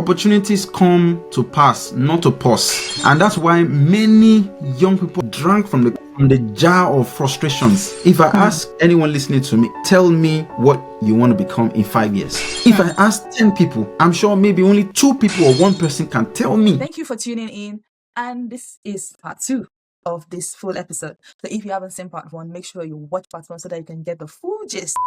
Opportunities come to pass, not to pause. And that's why many young people drank from the jar of frustrations. If I ask anyone listening to me, tell me what you want to become in 5 years. If I ask 10 people, I'm sure maybe only 2 people or 1 person can tell me. Thank you for tuning in. And this is part 2 of this full episode. So if you haven't seen part 1, make sure you watch part 1 so that you can get the full gist.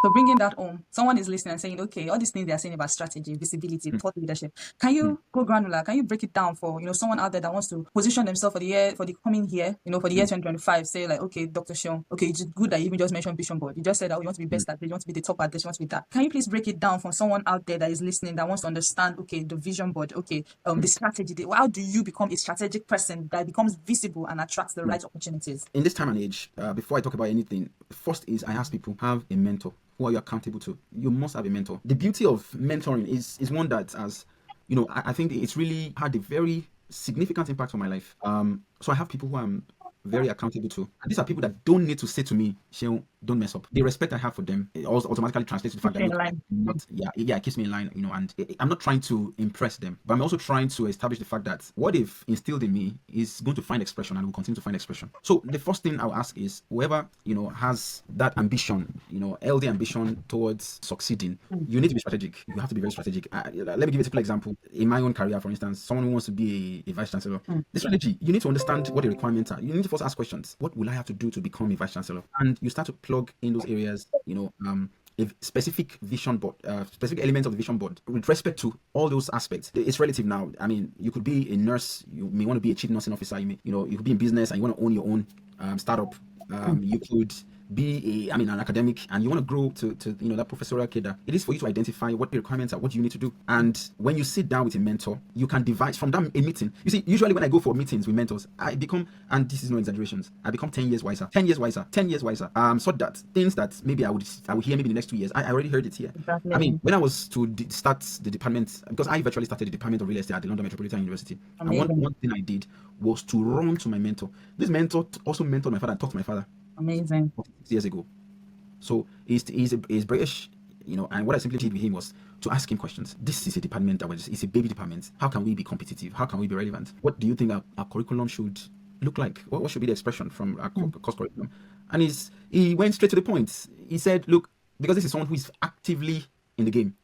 So bringing that home, someone is listening and saying, okay, all these things they are saying about strategy, visibility, thought leadership. Can you go granular? Can you break it down for, someone out there that wants to position themselves for the coming year, for the year 2025, say like, okay, Dr. Sean, okay, it's good that you even just mentioned vision board. You just said that you want to be best at this, you want to be the top at this, you want to be that. Can you please break it down for someone out there that is listening that wants to understand, okay, the vision board, okay, the strategy, how do you become a strategic person that becomes visible and attracts the right opportunities? In this time and age, before I talk about anything, first is I ask people, have a mentor. Who are you accountable to? You must have a mentor. The beauty of mentoring is one that, as you know, I think it's really had a very significant impact on my life. So I have people who I'm very accountable to. And these are people that don't need to say to me, Sheon, don't mess up. The respect I have for them, it also automatically translates to the fact that it keeps me in line, and I'm not trying to impress them, but I'm also trying to establish the fact that what they've instilled in me is going to find expression and will continue to find expression. So the first thing I'll ask is whoever, has that ambition, healthy ambition towards succeeding, you need to be strategic. You have to be very strategic. Let me give you a typical example. In my own career, for instance, someone who wants to be a vice chancellor, the strategy, you need to understand what the requirements are. You need to first ask questions. What will I have to do to become a vice chancellor? And you start to plug in those areas, a specific vision board, specific elements of the vision board with respect to all those aspects. It's relative now. I mean, you could be a nurse, you may want to be a chief nursing officer, you could be in business and you want to own your own startup. You could be an academic and you want to grow to that professorial cadre. It is for you to identify what the requirements are, what you need to do. And when you sit down with a mentor, you can devise from that a meeting. You see, usually when I go for meetings with mentors, I become, and this is no exaggerations, I become 10 years wiser, 10 years wiser, 10 years wiser. So that things that maybe I would hear maybe in the next 2 years, I already heard it here. Exactly. I mean, when I was to start the department, because I virtually started the Department of Real Estate at the London Metropolitan University. Amazing. And one thing I did was to run to my mentor. This mentor also mentored my father and talked to my father. Amazing. 6 years ago. So he's British, and what I simply did with him was to ask him questions. This is a department it's a baby department. How can we be competitive? How can we be relevant? What do you think our curriculum should look like? What should be the expression from our course curriculum? And he went straight to the point. He said, look, because this is someone who is actively in the game,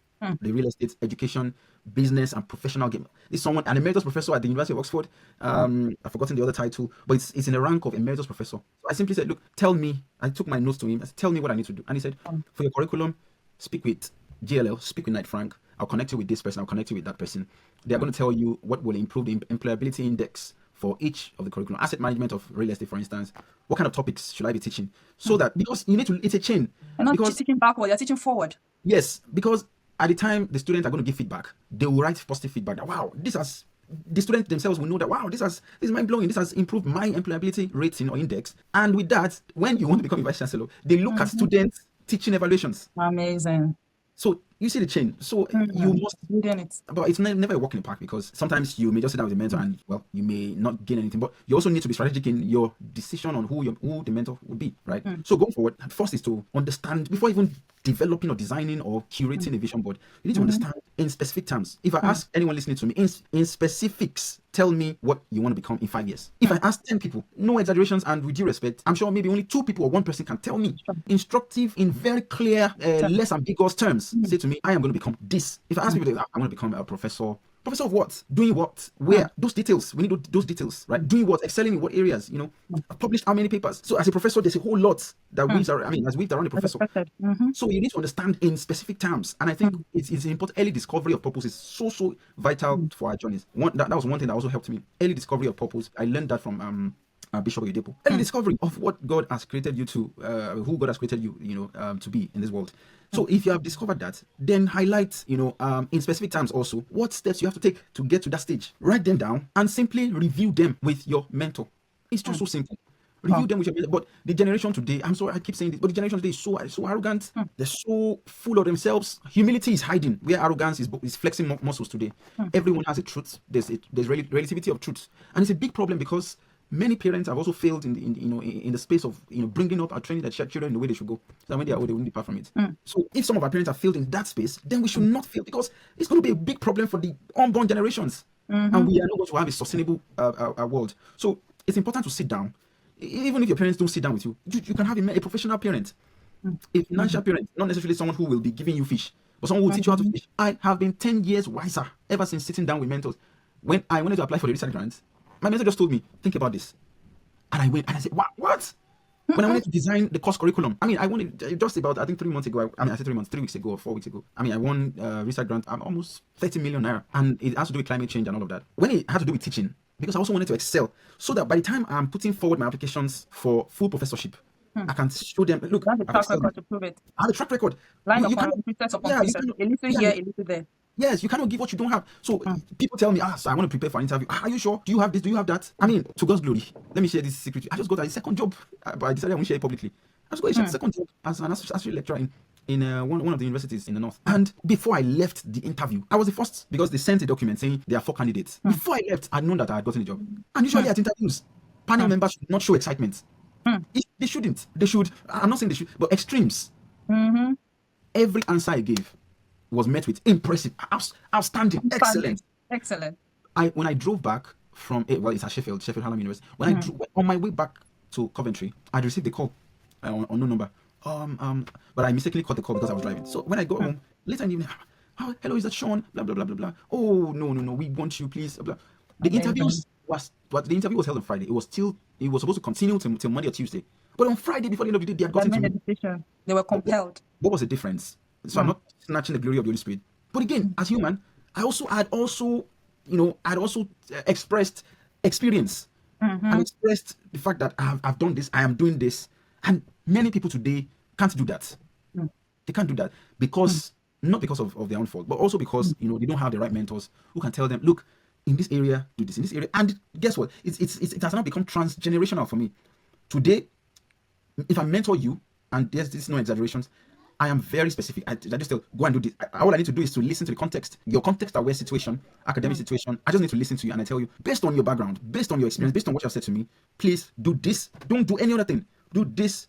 the real estate, education, business, and professional game. This is someone, an emeritus professor at the University of Oxford. I've forgotten the other title, but it's in the rank of emeritus professor. So I simply said, look, tell me. I took my notes to him. I said, tell me what I need to do. And he said, for your curriculum, speak with GLL, speak with Knight Frank. I'll connect you with this person. I'll connect you with that person. They are going to tell you what will improve the employability index for each of the curriculum. Asset management of real estate, for instance. What kind of topics should I be teaching? So that, because you need to, it's a chain. You're not teaching backward, you're teaching forward. Yes, because at the time the students are going to give feedback, they will write positive feedback that, wow, the students themselves will know that, wow, this is mind-blowing, this has improved my employability rating or index. And with that, when you want to become a vice chancellor, they look at students' teaching evaluations. Amazing. So you see the chain. So you must, but it's never a walk in the park, because sometimes you may just sit down with a mentor and, well, you may not gain anything, but you also need to be strategic in your decision on who the mentor would be, right? So going forward, first is to understand, before even developing or designing or curating a vision board, you need to understand in specific terms. If I ask anyone listening to me in specifics, tell me what you want to become in 5 years. If I ask 10 people, no exaggerations and with due respect, I'm sure maybe only 2 people or 1 person can tell me, instructive, in very clear, less ambiguous terms, say to me, I am going to become this. If I ask people, I want to become a professor. Professor of what? Doing what? Where? Those details. We need those details, right? Doing what? Excelling in what areas? I've published how many papers? So as a professor, there's a whole lot that has weaved around a professor. So you need to understand in specific terms. And I think it's important. Early discovery of purpose is so vital for our journeys. That was one thing that also helped me. Early discovery of purpose. I learned that from Bishop Oyedepo. Early discovery of what God has created you to, who God has created you, to be in this world. So if you have discovered that, then highlight, in specific terms also, what steps you have to take to get to that stage. Write them down and simply review them with your mentor. It's just so simple. Review them with your mentor. But the generation today, I'm sorry, I keep saying this, but the generation today is so arrogant. They're so full of themselves. Humility is hiding, where arrogance is flexing muscles today. Everyone has a truth. There's relativity of truth. And it's a big problem, because Many parents have also failed in the space of bringing up or training their children in the way they should go, so that when they are old, they won't depart from it. So if some of our parents have failed in that space, then we should not fail, because it's going to be a big problem for the unborn generations, and we are not going to have a sustainable world. So it's important to sit down. Even if your parents don't sit down with you, you can have a professional parent, a financial parent, not necessarily someone who will be giving you fish, but someone who will teach you how to fish. I have been 10 years wiser ever since sitting down with mentors. When I wanted to apply for the research grant, my mentor just told me, think about this. And I went and I said, what? When I wanted to design the course curriculum, I mean, I wanted just about, I think 3 months ago, I said 3 months, 3 weeks ago or 4 weeks ago. I mean, I won research grant, almost 30 million naira. And it has to do with climate change and all of that. When it had to do with teaching, because I also wanted to excel, so that by the time I'm putting forward my applications for full professorship, I can show them, look, That's the I've track excelled. record to prove it. I have a track record. Line You upon cannot, pieces upon yeah, you pieces. cannot, A little yeah, here, a little there. yes, you cannot give what you don't have. So people tell me, so I want to prepare for an interview. Are you sure? Do you have this? Do you have that? I mean, to God's glory, let me share this secret. I just got a second job, but I decided I won't share it publicly. I just got a second job as an associate lecturer in one of the universities in the north. And before I left the interview, I was the first, because they sent a document saying there are 4 candidates. Before I left, I'd known that I had gotten a job. And usually at interviews, panel members should not show excitement. They shouldn't. They should. I'm not saying they should, but extremes. Every answer I gave was met with impressive, outstanding, excellent. When I drove back from it's at Sheffield Hallam University. When I drove on my way back to Coventry, I'd received a call on no number. But I mistakenly caught the call because I was driving. So when I got home later in the evening, hello, is that Sean? Blah blah blah blah blah. Oh no, we want you, please. Blah. The interview was held on Friday. It was supposed to continue till Monday or Tuesday. But on Friday, before the end of the day, they had gotten to me. Decision. They were compelled. What was the difference? So I'm not snatching the glory of the Holy Spirit. But again, as human, I had also expressed experience and expressed the fact that I've done this, I am doing this, and many people today can't do that. They can't do that because not because of their own fault, but also because they don't have the right mentors who can tell them, look, in this area, do this in this area. And guess what? It has now become transgenerational for me. Today, if I mentor you, and there's no exaggerations, I am very specific. I just tell, go and do this. All I need to do is to listen to the context, your context-aware situation, academic situation. I just need to listen to you, and I tell you, based on your background, based on your experience, based on what you have said to me, please do this. Don't do any other thing. Do this,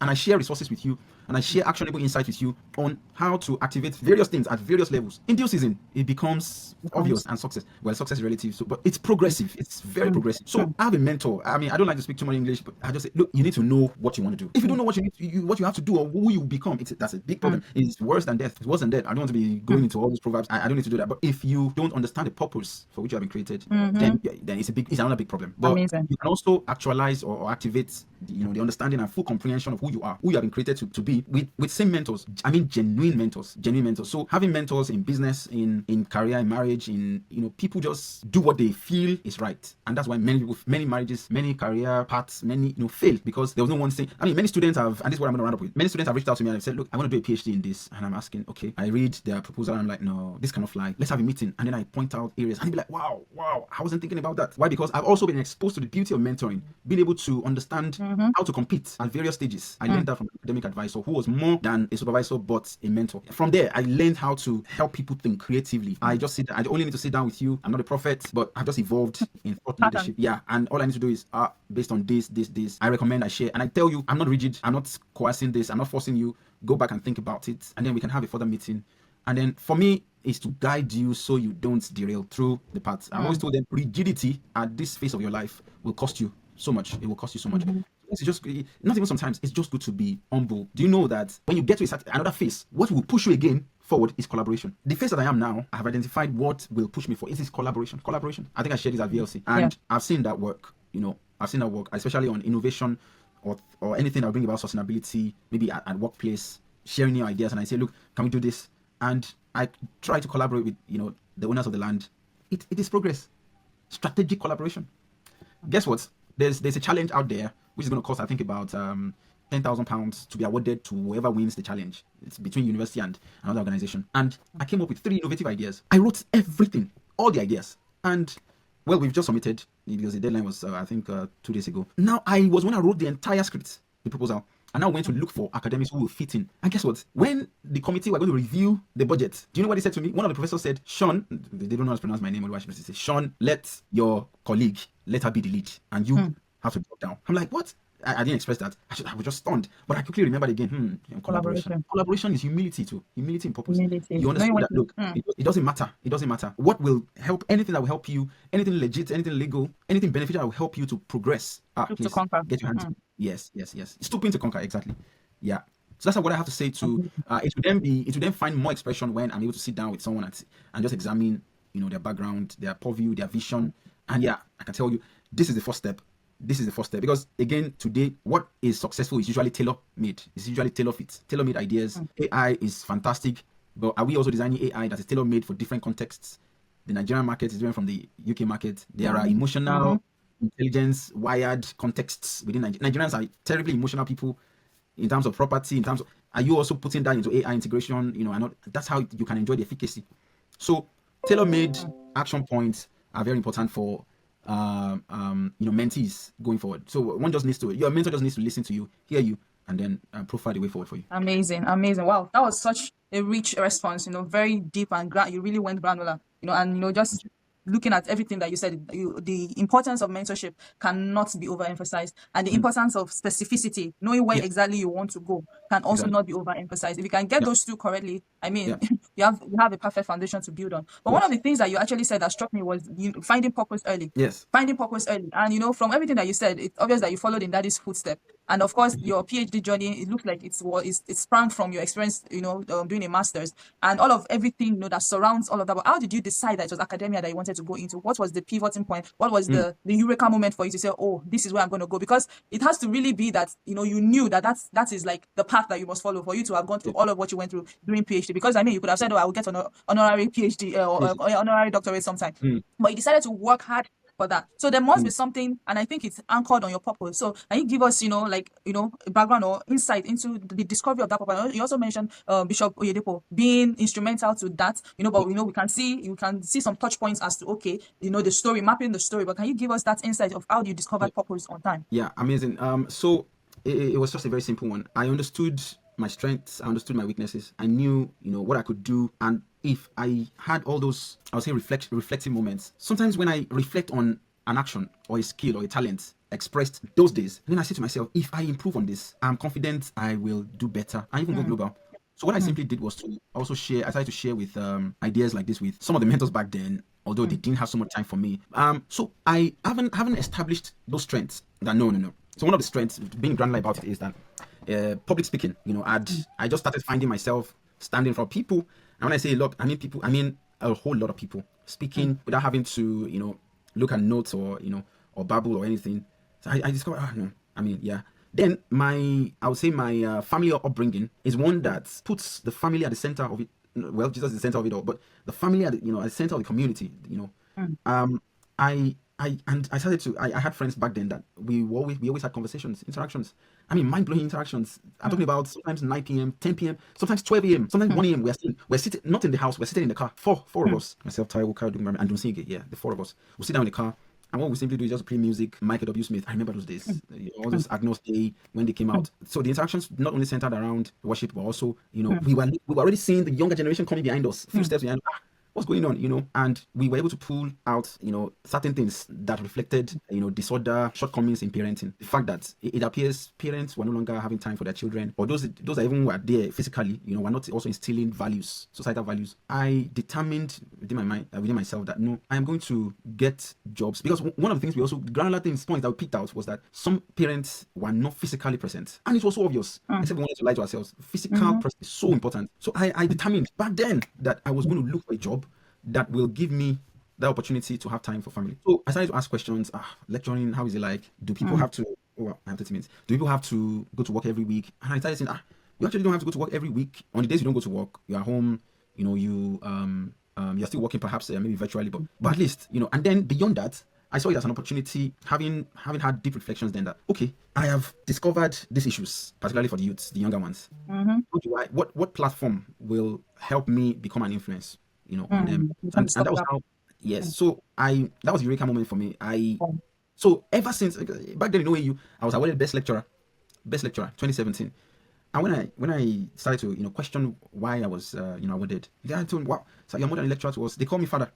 and I share resources with you, and I share actionable insights with you on how to activate various things at various levels. In due season, it becomes obvious, and success is relative, but it's progressive. It's very progressive. So I have a mentor. I mean, I don't like to speak too much English, but I just say, look, you need to know what you want to do. If you don't know what you have to do or who you become, that's a big problem. It's worse than death. It's worse than death. I don't want to be going into all those proverbs. I don't need to do that. But if you don't understand the purpose for which you have been created, then it's another big problem. But Amazing. You can also actualize or activate the understanding and full comprehension of who you are, who you have been created to be with same mentors. I mean, genuine mentors. So having mentors in business, in career, in marriage, people just do what they feel is right, and that's why many marriages, many career paths, many fail, because there was no one thing. I mean, many students have, and this is what I'm going to round up with. Many students have reached out to me and have said, look, I want to do a PhD in this, and I'm asking, okay, I read their proposal and I'm like, no, this cannot fly. Let's have a meeting, and then I point out areas, and they'll be like, wow, I wasn't thinking about that. Why? Because I've also been exposed to the beauty of mentoring, being able to understand how to compete at various stages. I learned that from an academic advisor who was more than a supervisor but a mentor. From there, I learned how to help people think creatively. I only need to sit down with you. I'm not a prophet, but I've just evolved in thought leadership. Yeah, and all I need to do is based on this, I recommend, I share, and I tell you, I'm not rigid, I'm not coercing this, I'm not forcing you. Go back and think about it, and then we can have a further meeting. And then for me, is to guide you so you don't derail through the path. I've always told them, rigidity at this phase of your life will cost you so much. It will cost you so much. It's just, not even sometimes, it's just good to be humble. Do you know that when you get to another phase, what will push you again forward is collaboration. The phase that I am now, I have identified what will push me forward. It is collaboration. I think I shared this at VLC, and I've seen that work. I've seen that work, especially on innovation or anything that will bring about sustainability, maybe at workplace, sharing new ideas. And I say, look, can we do this? And I try to collaborate with the owners of the land. It is progress, strategic collaboration. Guess what? There's a challenge out there which is going to cost, I think, about £10,000 to be awarded to whoever wins the challenge. It's between university and another organization. And I came up with 3 innovative ideas. I wrote everything, all the ideas, and well, we've just submitted because the deadline was I think 2 days ago. Now I wrote the entire script, the proposal. I now went to look for academics who will fit in. And guess what? When the committee were going to review the budget, do you know what they said to me? One of the professors said, Sean, they don't know how to pronounce my name, or what I should say, Sean, let your colleague, let her be the lead, and you have to drop down. I'm like, what? I didn't express that. I was just stunned. But I quickly remembered again, collaboration. Collaboration. Collaboration is humility too. Humility in purpose. Humility. You Knowing understand when that, look, it doesn't matter. It doesn't matter. What will help, anything that will help you, anything legit, anything legal, anything beneficial that will help you to progress. to Please conquer. get your hands. Yes. Stooping to conquer, exactly. Yeah. So that's what I have to say to it will then find more expression when I'm able to sit down with someone and just examine, their background, their purview, their vision. And yeah, I can tell you, this is the first step. This is the first step, because again, today, what is successful is usually tailor-made. It's usually tailor-fit, tailor-made ideas. AI is fantastic, but are we also designing AI that is tailor-made for different contexts? The Nigerian market is different from the UK market. There are emotional intelligence wired contexts within Nigerians are terribly emotional people in terms of property, in terms of, are you also putting that into AI integration? And not, that's how you can enjoy the efficacy. So tailor-made action points are very important for mentees going forward. So your mentor just needs to listen to you, hear you, and then profile the way forward for you. Amazing. Wow, that was such a rich response. Very deep and you really went granular. And just looking at everything that you said, the importance of mentorship cannot be overemphasized, and the importance of specificity, knowing where exactly you want to go, can also not be overemphasized. If you can get those two correctly, I mean, you have a perfect foundation to build on. But one of the things that you actually said that struck me was finding purpose early. Yes. Finding purpose early, and from everything that you said, it's obvious that you followed in daddy's footstep. And of course, your PhD journey, it looks like it sprang from your experience, doing a master's and all of everything, that surrounds all of that. But how did you decide that it was academia that you wanted to go into? What was the pivoting point? What was the eureka moment for you to say, oh, this is where I'm going to go? Because it has to really be that, you knew that is like the path that you must follow for you to have gone through all of what you went through during PhD. Because I mean, you could have said, oh, I will get an honorary PhD or honorary doctorate sometime. But you decided to work hard for that. So there must be something, and I think it's anchored on your purpose. So can you give us, background or insight into the discovery of that purpose? You also mentioned Bishop Oyedepo being instrumental to that, but we can see some touch points as to, okay, the story, mapping the story. But can you give us that insight of how you discovered purpose on time? Yeah, amazing. So it was just a very simple one. I understood my strengths, I understood my weaknesses. I knew, what I could do, and if I had all those, I would say reflective moments. Sometimes when I reflect on an action or a skill or a talent expressed those days, then I say to myself, if I improve on this, I'm confident I will do better and even go global. So what I simply did was to also share. I started to share with ideas like this with some of the mentors back then, although they didn't have so much time for me. So I haven't established those strengths. That no. So one of the strengths, being granular about it, is that public speaking. I just started finding myself standing in front of people, and when I say a lot, I mean people. I mean a whole lot of people speaking without having to look at notes or or babble or anything. So I discovered, Then I would say my family upbringing is one that puts the family at the center of it. Well, Jesus is the center of it all, but the family at the center of the community. I started to. I had friends back then that we always had conversations, interactions. I mean, mind blowing interactions. I'm talking about sometimes 9 p.m., 10 p.m., sometimes 12 a.m., sometimes 1 a.m. We're sitting not in the house. We're sitting in the car. Four of us. Myself, Taiwo, Kyle, and John Sige. Yeah, the four of us. We'll sit down in the car. And what we simply do is just play music, Michael W. Smith. I remember those days, all those Agnos Day when they came out. So the interactions not only centered around worship, but also, we were already seeing the younger generation coming behind us, a few steps behind. What's going on, and we were able to pull out, certain things that reflected, disorder, shortcomings in parenting. The fact that it appears parents were no longer having time for their children, or those that even were there physically, were not also instilling values, societal values. I determined within my mind, within myself, that no, I am going to get jobs, because one of the things granular points that we picked out was that some parents were not physically present, and it was so obvious, except we wanted to lie to ourselves. Physical presence is so important. So I determined back then that I was going to look for a job that will give me the opportunity to have time for family. So I started to ask questions. Lecturing, how is it like? Do people have to? Oh, I have 30 minutes. Do people have to go to work every week? And I started saying, you actually don't have to go to work every week. On the days you don't go to work, you're at home. You're still working, perhaps maybe virtually, but at least And then beyond that, I saw it as an opportunity, having had deep reflections. Then that I have discovered these issues, particularly for the youths, the younger ones. What platform will help me become an influence? On them, and that was how. Yes, so that was a eureka moment for me. So ever since back then, I was awarded best lecturer best lecturer 2017. And when I started to question why I was awarded, then I told them, wow, so you're more than a lecturer to us. They call me father.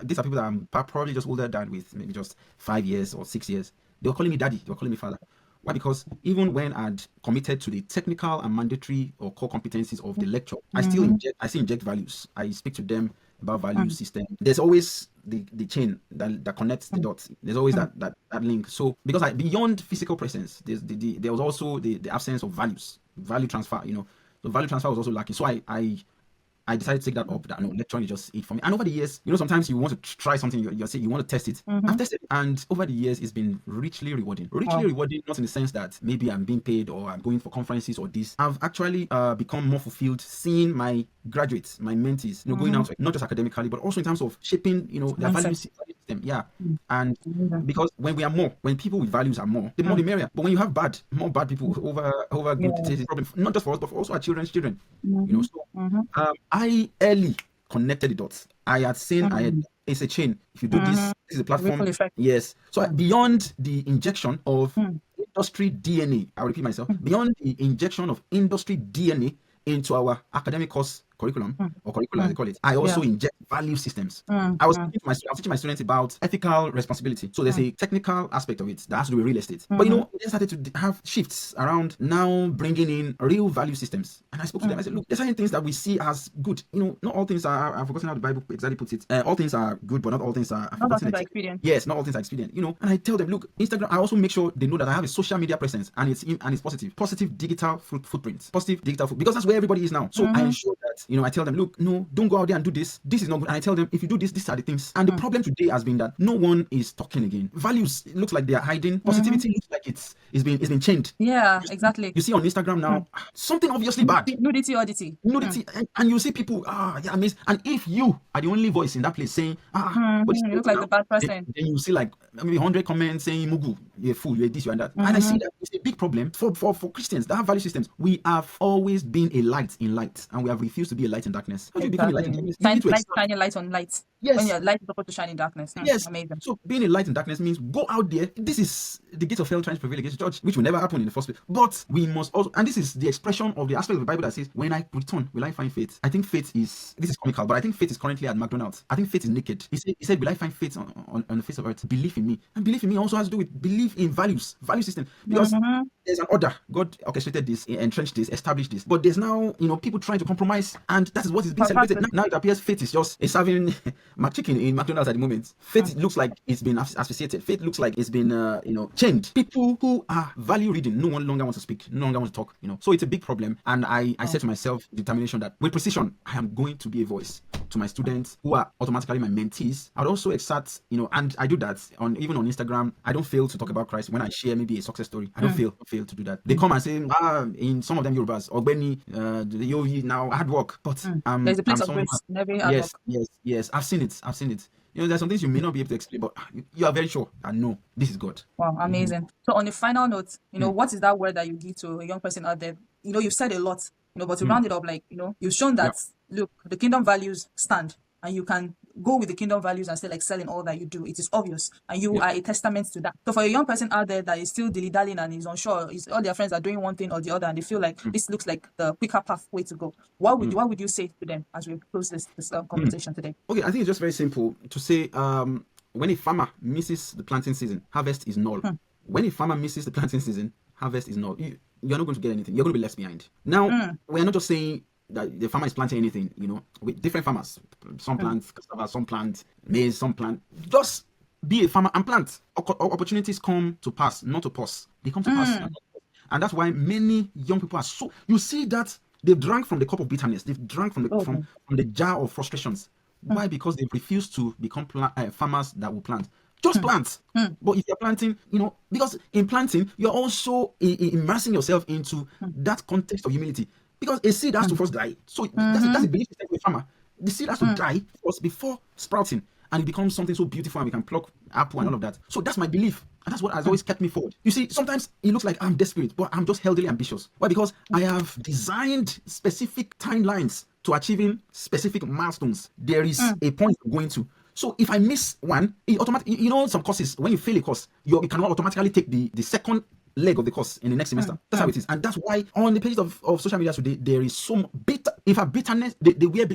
These are people that I'm probably just older than with maybe just 5 years or 6 years. They were calling me daddy. They were calling me father. Why? Because even when I'd committed to the technical and mandatory or core competencies of the lecture, I still inject values. I speak to them about value system. There's always the chain that connects the dots. There's always that link. So because beyond physical presence, there was also the absence of value transfer. So value transfer was also lacking. So I decided to take that up. That no, lecturing is just it for me. And over the years, sometimes you want to try something. You say you want to test it. I've tested it, and over the years, it's been richly rewarding. Richly rewarding, not in the sense that maybe I'm being paid or I'm going for conferences or this. I've actually become more fulfilled seeing my graduates, my mentees, going out not just academically, but also in terms of shaping, their value system. Yeah, and because when people with values are more, the more the merrier. But when you have more bad people over good, it's a problem not just for us, but for also our children's children. So I early connected the dots. I had seen it's a chain. If you do this is a platform. Yes. So beyond the injection of industry DNA, I'll repeat myself, beyond the injection of industry DNA into our academic course curriculum or curricula, as they call it, I also inject value systems. I was teaching my students about ethical responsibility. So there's a technical aspect of it that has to do with real estate. But they started to have shifts around now bringing in real value systems. And I spoke to them. I said, look, there's certain things that we see as good. Not all things are. I've forgotten how the Bible exactly puts it. All things are good, but not all things are. Not all things are expedient. Yes, not all things are expedient. And I tell them, look, Instagram. I also make sure they know that I have a social media presence, and it's positive digital footprint, because that's where everybody is now. So I ensure that I tell them, look, no, don't go out there and do this. This is not good. And I tell them, if you do this, these are the things. And the problem today has been that no one is talking again. Values looks like they are hiding. Positivity looks like it's been chained. Yeah, exactly. You see on Instagram now, something obviously bad. Nudity, oddity. And you see people, yeah, amazing. And if you are the only voice in that place saying, you look like the bad person, then you see like maybe 100 comments saying, Mugu, you're a fool, you're this, you're that. And I see that it's a big problem for Christians that have value systems. We have always been a light in light, and we have refused to be a light in darkness. How do you become a light in darkness? Shining light on light. Yes. When your light is supposed to shine in darkness. Yes. Amazing. So being a light in darkness means go out there. This is the gate of hell trying to prevail against the church, which will never happen in the first place. But we must also, and this is the expression of the aspect of the Bible that says, when I return, will I find faith? I think faith is, this is comical, but I think faith is currently at McDonald's. I think faith is naked. He said, will I find faith on the face of earth? Believe in me. And belief in me also has to do with belief in value system. Because there's an order. God orchestrated this, entrenched this, established this. But there's now, people trying to compromise, and that is what is being celebrated. Now it appears faith is just a serving McChicken in McDonald's at the moment. Faith looks like it's been asphyxiated. Faith looks like it's been, chained. People who are value reading no one longer wants to speak, no longer wants to talk, So it's a big problem. And I said to myself, determination that with precision, I am going to be a voice to my students who are automatically my mentees. I'd also exert, and I do that even on Instagram. I don't fail to talk about Christ when I share maybe a success story. I don't fail to do that. They come and say, in some of them Yorubas, Ogbeni, the Yovi now hard work, but there's a place of grace in every hard work. Yes. I've seen it. There's some things you may not be able to explain, but you are very sure and no, this is God. Wow, amazing. So on the final note, what is that word that you give to a young person out there? You've said a lot, but to round it up, you've shown that, look, the kingdom values stand, and you can go with the kingdom values and still excel in all that you do. It is obvious, and you are a testament to that. So for a young person out there that is still dilly-dallying and is unsure, all their friends are doing one thing or the other, and they feel like this looks like the quicker pathway to go, what would you say to them as we close this conversation today? Okay, I think it's just very simple to say, when a farmer misses the planting season, harvest is null. When a farmer misses the planting season, harvest is null. You're not going to get anything. You're going to be left behind. Now, we're not just saying that the farmer is planting anything, with different farmers. Some plant cassava, some plant maize, some plant. Just be a farmer and plant. Opportunities come to pass, not to pause. They come to pass. And that's why many young people are so, you see that they've drank from the cup of bitterness. They've drank from the jar of frustrations. Why? Because they've refused to become farmers that will plant. Just plant. But if you're planting, because in planting, you're also immersing yourself into that context of humility. Because a seed has to first die. So that's a belief system with a farmer. The seed has to die first before sprouting. And it becomes something so beautiful, and we can pluck apple and all of that. So that's my belief. And that's what has always kept me forward. You see, sometimes it looks like I'm desperate, but I'm just healthily ambitious. Why? Because I have designed specific timelines to achieving specific milestones. There is a point I'm going to. So if I miss one, it automatically, some courses, when you fail a course, you cannot automatically take the second leg of the course in the next semester. That's how it is. And that's why on the pages of social media today, there is some bitter, in fact, bitterness. They wear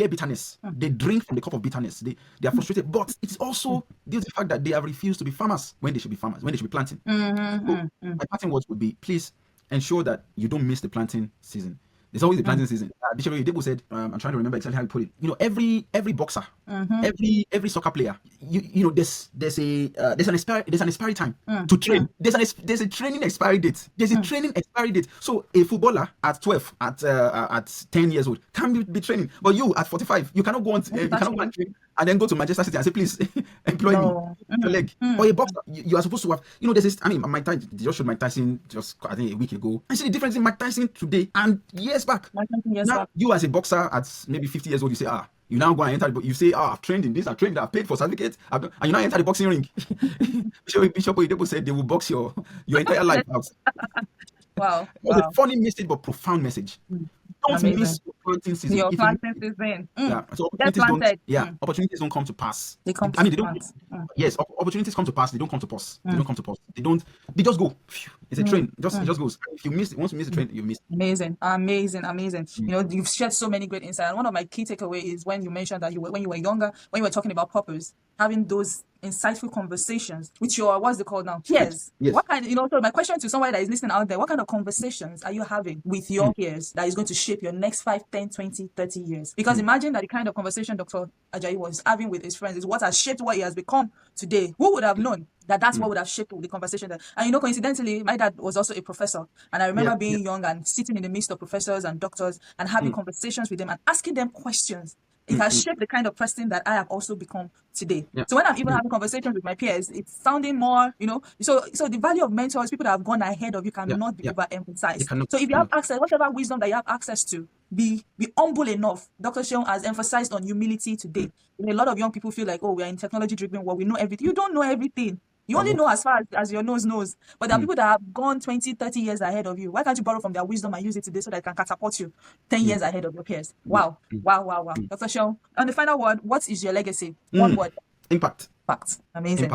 bitterness. They drink from the cup of bitterness. They are frustrated. But it's also due to the fact that they have refused to be farmers when they should be farmers, when they should be planting. So my parting words would be, please ensure that you don't miss the planting season. There's always the planting season. Bishop Debo said, I'm trying to remember exactly how he put it. You know, every boxer, every soccer player, you know, there's an expiry time to train. There's a training expiry date. There's a training expiry date. So a footballer at 12, at 10 years old can be training, but you at 45, you cannot go on. You cannot go and train and then go to Manchester City and say, please employ me. Your leg. Or a boxer, you are supposed to have. You know, there's this. I mean, Mike Tyson just showed Mike Tyson just I think a week ago. I see the difference in Mike Tyson today and years back. Now, you as a boxer at maybe 50 years old, you say, you now go and enter you say, I've trained in this, I've trained, I've paid for certificates, and you now enter the boxing ring. Bishop Oyedepo said they will box your entire life out. Wow. It's a funny message, but profound message. Don't miss your planting season. Your planting season. So opportunities don't come to pass. They come. They don't. Yes, opportunities come to pass. They don't come to pause. They don't come to pause. They just go. It's a train. It just goes. If you miss it, once you miss the train, you miss. Amazing. You know, you've shared so many great insights. And one of my key takeaways is when you mentioned that when you were younger, when you were talking about purpose, having those insightful conversations with your, what's it called now? Peers. Yes. What kind, so my question to somebody that is listening out there, what kind of conversations are you having with your peers that is going to shape your next 5, 10, 20, 30 years? Because imagine that the kind of conversation Dr. Ajayi was having with his friends is what has shaped what he has become today. Who would have known that's what would have shaped the conversation there? And coincidentally, my dad was also a professor. And I remember being young and sitting in the midst of professors and doctors and having conversations with them and asking them questions. It has shaped the kind of person that I have also become today. So when I'm even having conversations with my peers, it's sounding more, so the value of mentors, people that have gone ahead of you cannot be overemphasized. So if you have access, whatever wisdom that you have access to, be humble enough. Dr. Sheon has emphasized on humility today. A lot of young people feel like, we are in technology-driven world, we know everything. You don't know everything. You only know as far as your nose knows. But there are people that have gone 20, 30 years ahead of you. Why can't you borrow from their wisdom and use it today so that it can catapult you 10 years ahead of your peers? Wow. Dr. Shaw, on the final word, what is your legacy? One word. Impact. Amazing.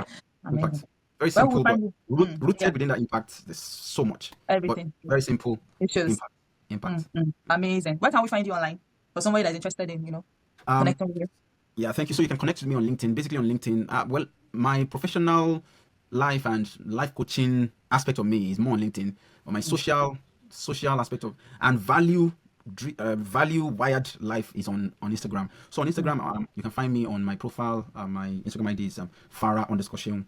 Impact. Very simple, but rooted within that impact, there's so much. Everything. But very simple. It shows. Impact. Amazing. Where can we find you online? For somebody that's interested in, connecting with you. Yeah, thank you. So you can connect with me on LinkedIn. Basically on LinkedIn, my professional life and life coaching aspect of me is more on LinkedIn, but my social aspect of and value wired life is on Instagram. So on Instagram, you can find me on my profile. My Instagram ID is Farah_Sheun.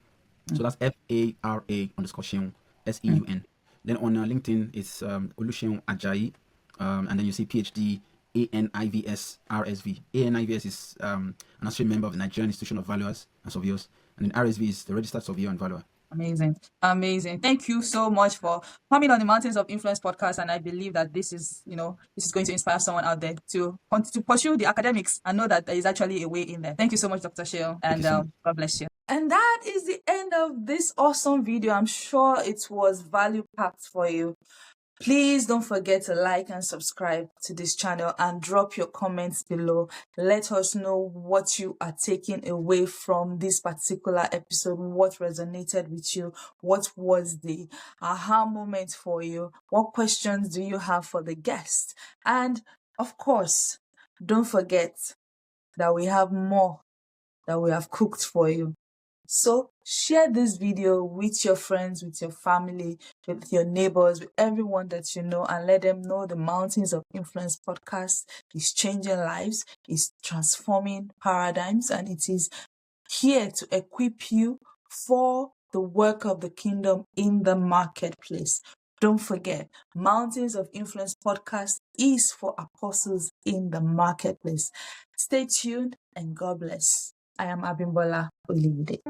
So that's FARA_Sheun, SEUN. Then on LinkedIn it's Oluseun Ajayi, and then you see PhD ANIVS RSV. ANIVS is an associate member of the Nigerian Institution of Valuers and Surveyors, and then RSV is the Registered Surveyor and Valuer. Amazing. Thank you so much for coming on the Mountains of Influence podcast. And I believe that this is going to inspire someone out there to pursue the academics and know that there is actually a way in there. Thank you so much, Dr. Sheon, and God bless you. And that is the end of this awesome video. I'm sure it was value packed for you. Please don't forget to like and subscribe to this channel and drop your comments below. Let us know what you are taking away from this particular episode, what resonated with you, what was the aha moment for you, what questions do you have for the guest. And of course, don't forget that we have more that we have cooked for you. So share this video with your friends, with your family, with your neighbors, with everyone that you know, and let them know the Mountains of Influence podcast is changing lives, is transforming paradigms, and it is here to equip you for the work of the kingdom in the marketplace. Don't forget, Mountains of Influence podcast is for apostles in the marketplace. Stay tuned and God bless. I am Abimbola Olivide.